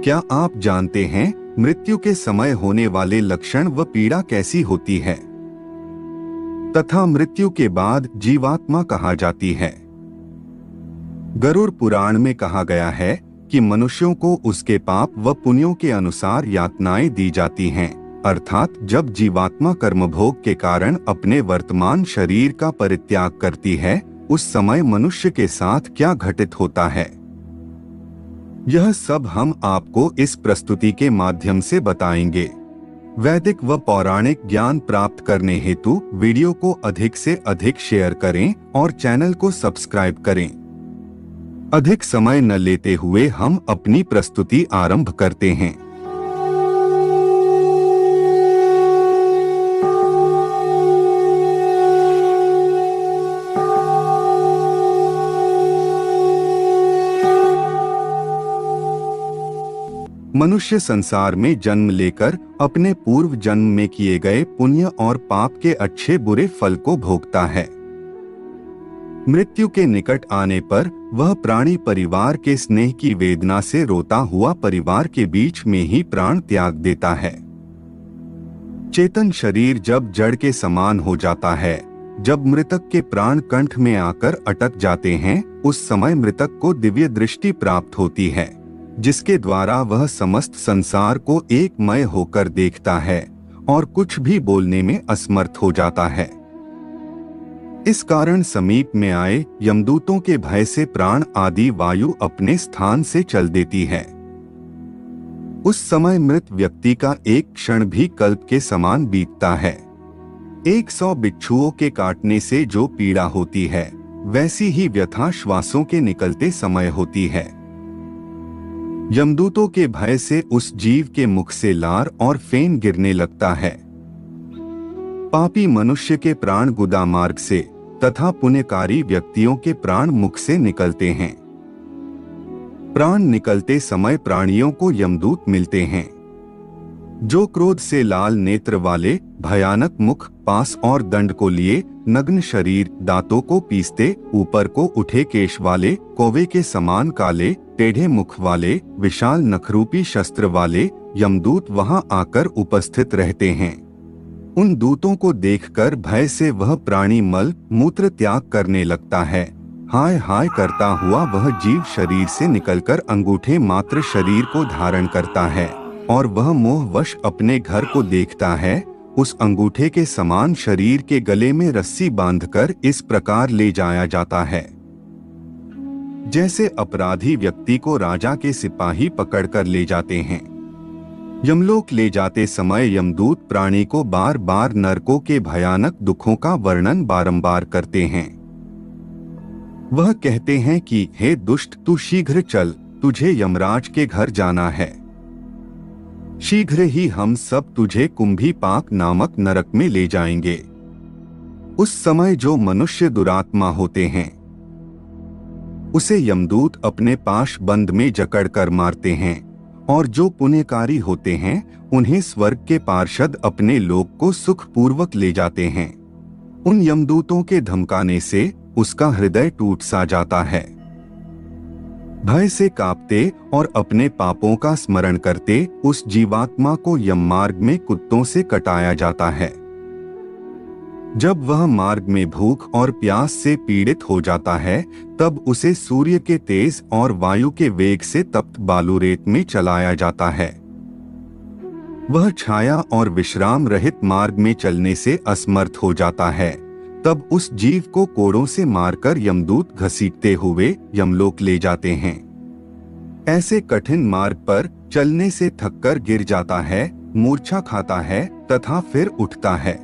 क्या आप जानते हैं मृत्यु के समय होने वाले लक्षण व पीड़ा कैसी होती है तथा मृत्यु के बाद जीवात्मा कहा जाती है? गरुड़ पुराण में कहा गया है कि मनुष्यों को उसके पाप व पुण्यों के अनुसार यातनाएं दी जाती हैं, अर्थात जब जीवात्मा कर्मभोग के कारण अपने वर्तमान शरीर का परित्याग करती है, उस समय मनुष्य के साथ क्या घटित होता है। यह सब हम आपको इस प्रस्तुति के माध्यम से बताएंगे। वैदिक व पौराणिक ज्ञान प्राप्त करने हेतु वीडियो को अधिक से अधिक शेयर करें और चैनल को सब्सक्राइब करें। अधिक समय न लेते हुए हम अपनी प्रस्तुति आरंभ करते हैं। मनुष्य संसार में जन्म लेकर अपने पूर्व जन्म में किए गए पुण्य और पाप के अच्छे बुरे फल को भोगता है। मृत्यु के निकट आने पर वह प्राणी परिवार के स्नेह की वेदना से रोता हुआ परिवार के बीच में ही प्राण त्याग देता है। चेतन शरीर जब जड़ के समान हो जाता है, जब मृतक के प्राण कंठ में आकर अटक जाते हैं, उस समय मृतक को दिव्य दृष्टि प्राप्त होती है, जिसके द्वारा वह समस्त संसार को एकमय होकर देखता है और कुछ भी बोलने में असमर्थ हो जाता है। इस कारण समीप में आए यमदूतों के भय से प्राण आदि वायु अपने स्थान से चल देती है। उस समय मृत व्यक्ति का एक क्षण भी कल्प के समान बीतता है। 100 बिच्छुओं के काटने से जो पीड़ा होती है, वैसी ही व्यथा श्वासों के निकलते समय होती है। यमदूतों के भय से उस जीव के मुख से लार और फेन गिरने लगता है। पापी मनुष्य के प्राण गुदा मार्ग से तथा पुण्यकारी व्यक्तियों के प्राण मुख से निकलते हैं। प्राण निकलते समय प्राणियों को यमदूत मिलते हैं, जो क्रोध से लाल नेत्र वाले, भयानक मुख, पास और दंड को लिए, नग्न शरीर, दांतों को पीसते, ऊपर को उठे केश वाले, कौवे के समान काले, टेढ़े मुख वाले, विशाल नखरूपी शस्त्र वाले यमदूत वहां आकर उपस्थित रहते हैं। उन दूतों को देखकर भय से वह प्राणी मल मूत्र त्याग करने लगता है। हाय हाय करता हुआ वह जीव शरीर से निकलकर अंगूठे मात्र शरीर को धारण करता है और वह मोहवश अपने घर को देखता है। उस अंगूठे के समान शरीर के गले में रस्सी बांधकर इस प्रकार ले जाया जाता है, जैसे अपराधी व्यक्ति को राजा के सिपाही पकड़कर ले जाते हैं। यमलोक ले जाते समय यमदूत प्राणी को बार बार नरकों के भयानक दुखों का वर्णन बारंबार करते हैं। वह कहते हैं कि हे दुष्ट, तू शीघ्र चल, तुझे यमराज के घर जाना है। शीघ्र ही हम सब तुझे कुंभीपाक नामक नरक में ले जाएंगे। उस समय जो मनुष्य दुरात्मा होते हैं, उसे यमदूत अपने पाश बंद में जकड़कर मारते हैं, और जो पुण्यकारी होते हैं उन्हें स्वर्ग के पार्षद अपने लोक को सुखपूर्वक ले जाते हैं। उन यमदूतों के धमकाने से उसका हृदय टूट सा जाता है। भय से कांपते और अपने पापों का स्मरण करते उस जीवात्मा को यम मार्ग में कुत्तों से कटाया जाता है। जब वह मार्ग में भूख और प्यास से पीड़ित हो जाता है, तब उसे सूर्य के तेज और वायु के वेग से तप्त बालू रेत में चलाया जाता है। वह छाया और विश्राम रहित मार्ग में चलने से असमर्थ हो जाता है। तब उस जीव को कोड़ों से मारकर यमदूत घसीटते हुए यमलोक ले जाते हैं। ऐसे कठिन मार्ग पर चलने से थककर गिर जाता है, मूर्छा खाता है तथा फिर उठता है।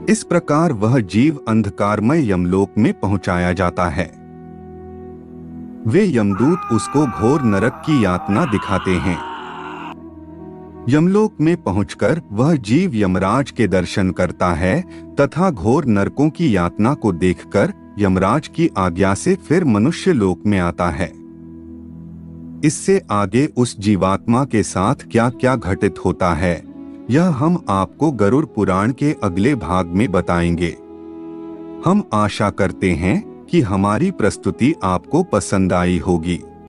इस प्रकार वह जीव अंधकारमय यमलोक में पहुंचाया जाता है। वे यमदूत उसको घोर नरक की यातना दिखाते हैं। यमलोक में पहुंचकर वह जीव यमराज के दर्शन करता है तथा घोर नरकों की यातना को देखकर यमराज की आज्ञा से फिर मनुष्य लोक में आता है। इससे आगे उस जीवात्मा के साथ क्या क्या घटित होता है, यह हम आपको गरुड़ पुराण के अगले भाग में बताएंगे। हम आशा करते हैं कि हमारी प्रस्तुति आपको पसंद आई होगी।